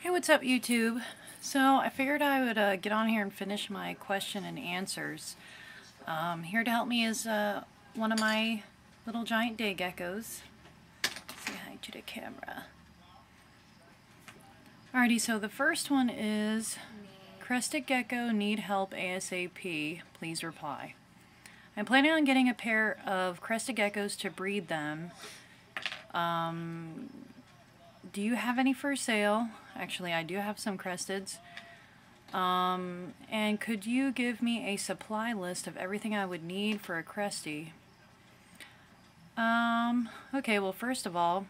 Hey, what's up, YouTube? So I figured I would get on here and finish my question and answers. Here to help me is one of my little giant day geckos. Say hi to the camera. Alrighty, so the first one is, crested gecko need help ASAP, please reply. I'm planning on getting a pair of crested geckos to breed them. Do you have any for sale? Actually, I do have some cresteds. And could you give me a supply list of everything I would need for a cresty? Okay, well, first of all,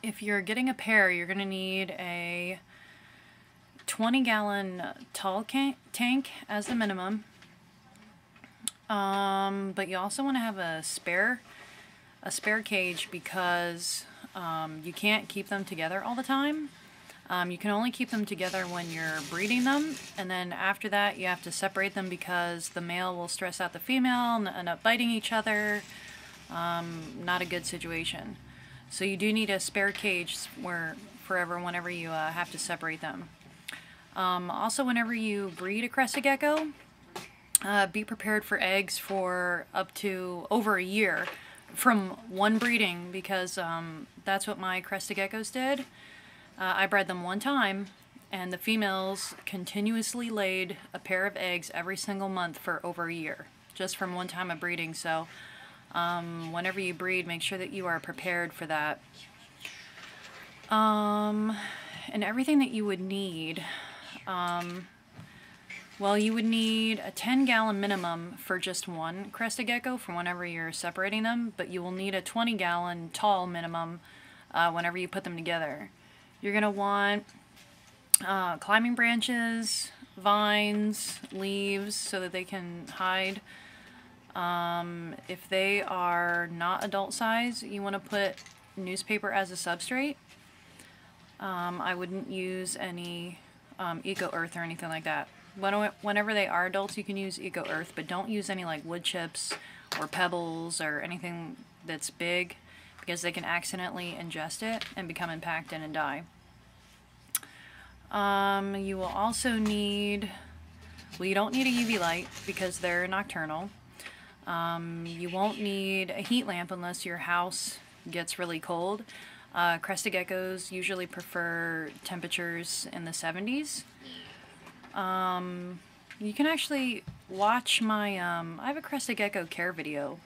if you're getting a pair, you're going to need a 20-gallon tall tank as the minimum. But you also want to have a spare cage because you can't keep them together all the time. You can only keep them together when you're breeding them, and then after that you have to separate them because the male will stress out the female and end up biting each other. Not a good situation. So you do need a spare cage whenever you have to separate them. Also, whenever you breed a crested gecko, be prepared for eggs for up to over a year from one breeding, because that's what my crested geckos did. I bred them one time, and the females continuously laid a pair of eggs every single month for over a year, just from one time of breeding. So whenever you breed, make sure that you are prepared for that. And everything that you would need, well, you would need a 10-gallon minimum for just one crested gecko for whenever you're separating them, but you will need a 20-gallon tall minimum whenever you put them together. You're going to want climbing branches, vines, leaves, so that they can hide. If they are not adult size, you want to put newspaper as a substrate. I wouldn't use any eco-earth or anything like that. Whenever they are adults, you can use eco-earth, but don't use any like wood chips or pebbles or anything that's big, because they can accidentally ingest it and become impacted and die. You will also need, well, you don't need a UV light because they're nocturnal. You won't need a heat lamp unless your house gets really cold. Crested geckos usually prefer temperatures in the 70s. You can actually watch my, I have a crested gecko care video.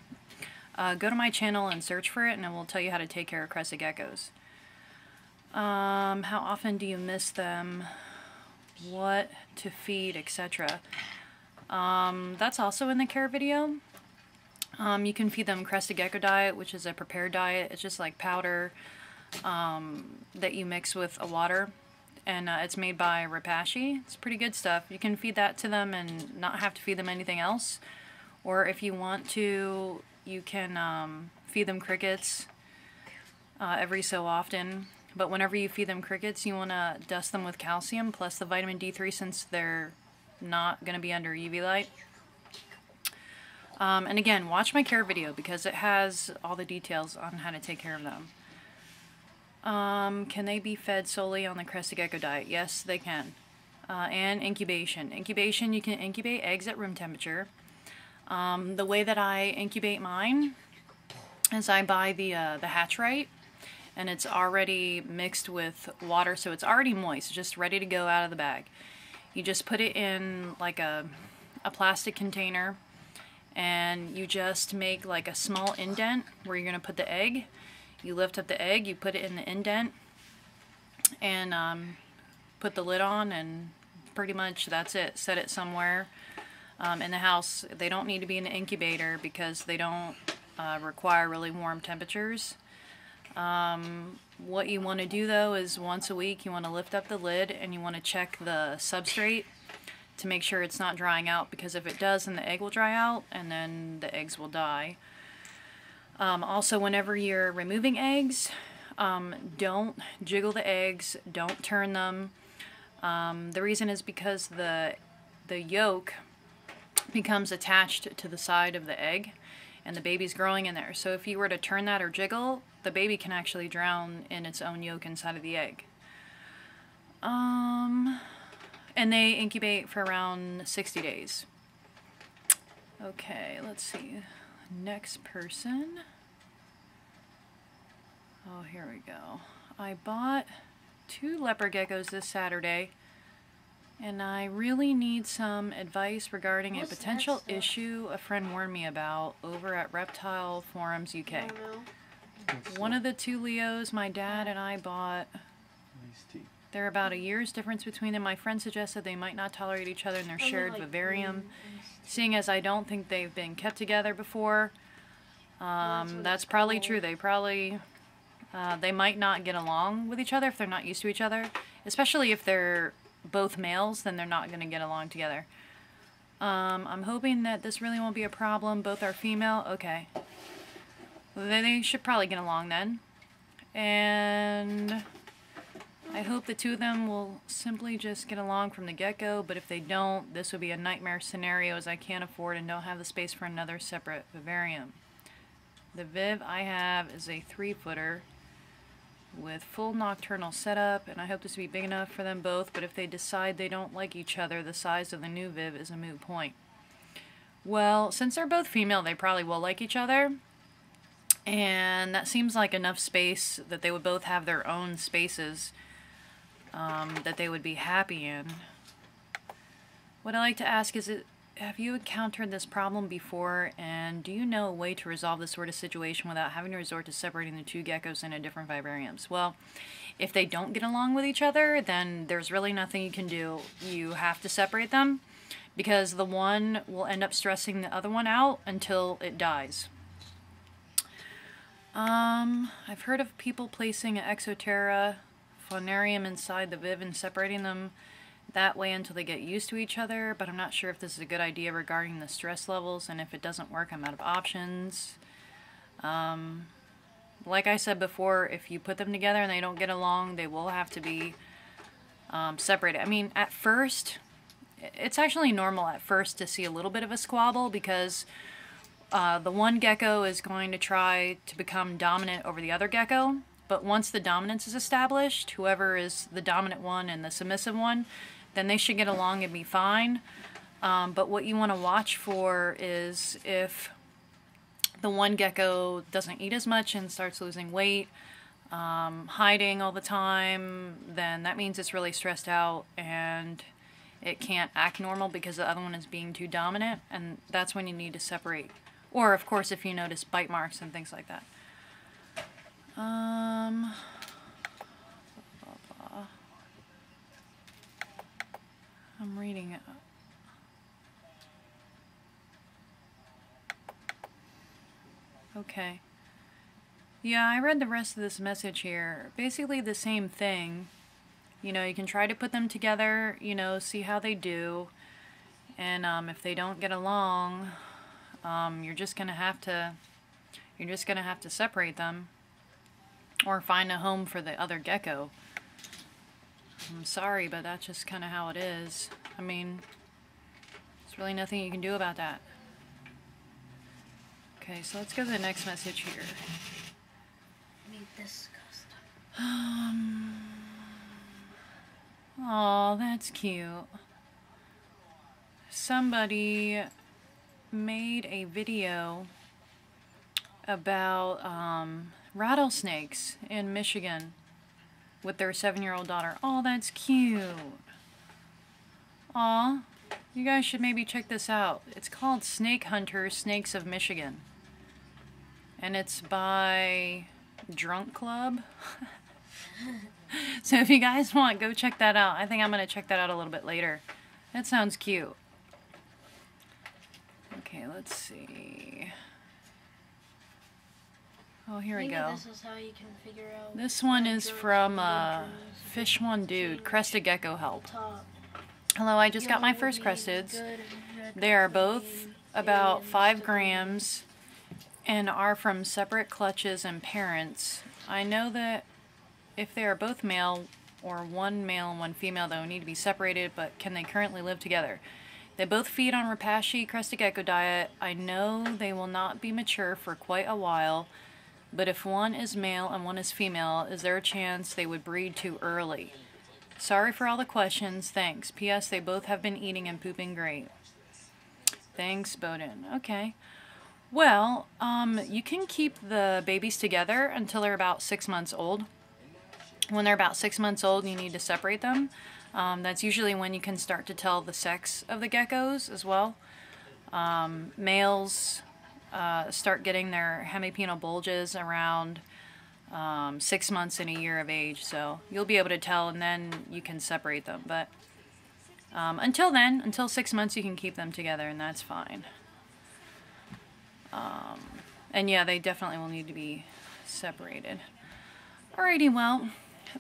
Go to my channel and search for it, and it will tell you how to take care of crested geckos. How often do you miss them? What to feed, etc. That's also in the care video. You can feed them crested gecko diet, which is a prepared diet. It's just like powder that you mix with a water. And it's made by Repashy. It's pretty good stuff. You can feed that to them and not have to feed them anything else. Or if you want to, you can feed them crickets every so often. But whenever you feed them crickets, you want to dust them with calcium plus the vitamin D3, since they're not going to be under UV light. And again, watch my care video because it has all the details on how to take care of them. Can they be fed solely on the crested gecko diet? Yes, they can. And incubation. Incubation, you can incubate eggs at room temperature. The way that I incubate mine is I buy the hatch-right, and it's already mixed with water, so it's already moist, just ready to go out of the bag. You just put it in like a plastic container, and you just make like a small indent where you're going to put the egg. You lift up the egg, you put it in the indent, and put the lid on, and pretty much that's it. Set it somewhere in the house. They don't need to be in the incubator because they don't require really warm temperatures. What you want to do though is once a week you want to lift up the lid and you want to check the substrate to make sure it's not drying out, because if it does, then the egg will dry out and then the eggs will die. Also, whenever you're removing eggs, don't jiggle the eggs, don't turn them. The reason is because the yolk becomes attached to the side of the egg, and the baby's growing in there. So if you were to turn that or jiggle, the baby can actually drown in its own yolk inside of the egg. And they incubate for around 60 days. Okay, let's see. Next person. Oh, here we go. I bought 2 leopard geckos this Saturday, and I really need some advice regarding a potential issue a friend warned me about over at Reptile Forums UK. One of the 2 Leos my dad and I bought, they're about a year's difference between them. My friend suggested they might not tolerate each other in their shared vivarium, seeing as I don't think they've been kept together before. That's probably true. They might not get along with each other if they're not used to each other, especially if they're both males, then they're not going to get along together. I'm hoping that this really won't be a problem. Both are female. Okay. They should probably get along then. And I hope the 2 of them will simply just get along from the get-go, but if they don't, this would be a nightmare scenario as I can't afford and don't have the space for another separate vivarium. The Viv I have is a 3-footer with full nocturnal setup, and I hope this to be big enough for them both, but if they decide they don't like each other, the size of the new Viv is a moot point. Well, since they're both female, they probably will like each other, and that seems like enough space that they would both have their own spaces that they would be happy in. What I like to ask is, have you encountered this problem before, and do you know a way to resolve this sort of situation without having to resort to separating the 2 geckos into different vivariums? Well, if they don't get along with each other, then there's really nothing you can do. You have to separate them, because the one will end up stressing the other one out until it dies. I've heard of people placing an Exoterra faunarium inside the Viv and separating them that way until they get used to each other, but I'm not sure if this is a good idea regarding the stress levels, and if it doesn't work, I'm out of options. Like I said before, if you put them together and they don't get along, they will have to be separated. I mean, at first, it's actually normal at first to see a little bit of a squabble, because the one gecko is going to try to become dominant over the other gecko, but once the dominance is established, whoever is the dominant one and the submissive one, then they should get along and be fine. But what you want to watch for is if the one gecko doesn't eat as much and starts losing weight, hiding all the time, then that means it's really stressed out and it can't act normal because the other one is being too dominant, and that's when you need to separate. Or, of course, if you notice bite marks and things like that. I'm reading it. Okay. Yeah, I read the rest of this message here. Basically the same thing. You know, you can try to put them together, you know, see how they do. And if they don't get along, you're just gonna have to separate them or find a home for the other gecko. I'm sorry, but that's just kind of how it is. I mean, there's really nothing you can do about that. Okay, so let's go to the next message here. I mean, disgusting. Oh, that's cute. Somebody made a video about rattlesnakes in Michigan with their 7-year-old daughter. Oh, that's cute. Aw, you guys should maybe check this out. It's called Snake Hunters, Snakes of Michigan. And it's by Drunk Club. So if you guys want, go check that out. I think I'm going to check that out a little bit later. That sounds cute. Okay, let's see. Oh, here we go. This is how you can figure out. This one is from Fish One Dude, Crested Gecko Help. Hello, I just got my first cresteds. They are both about 5 grams and are from separate clutches and parents. I know that if they are both male, or one male and one female, they will need to be separated, but can they currently live together? They both feed on Repashy Crested Gecko diet. I know they will not be mature for quite a while, but if one is male and one is female, is there a chance they would breed too early? Sorry for all the questions. Thanks. P.S. They both have been eating and pooping great. Thanks, Bowden. Okay. Well, you can keep the babies together until they're about 6 months old. When they're about 6 months old, you need to separate them. That's usually when you can start to tell the sex of the geckos as well. Males start getting their hemipenal bulges around 6 months and a year of age, so you'll be able to tell, and then you can separate them. But until then, until 6 months, you can keep them together, and that's fine. And yeah, they definitely will need to be separated. Alrighty, well,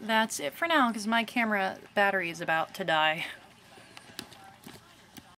that's it for now, because my camera battery is about to die.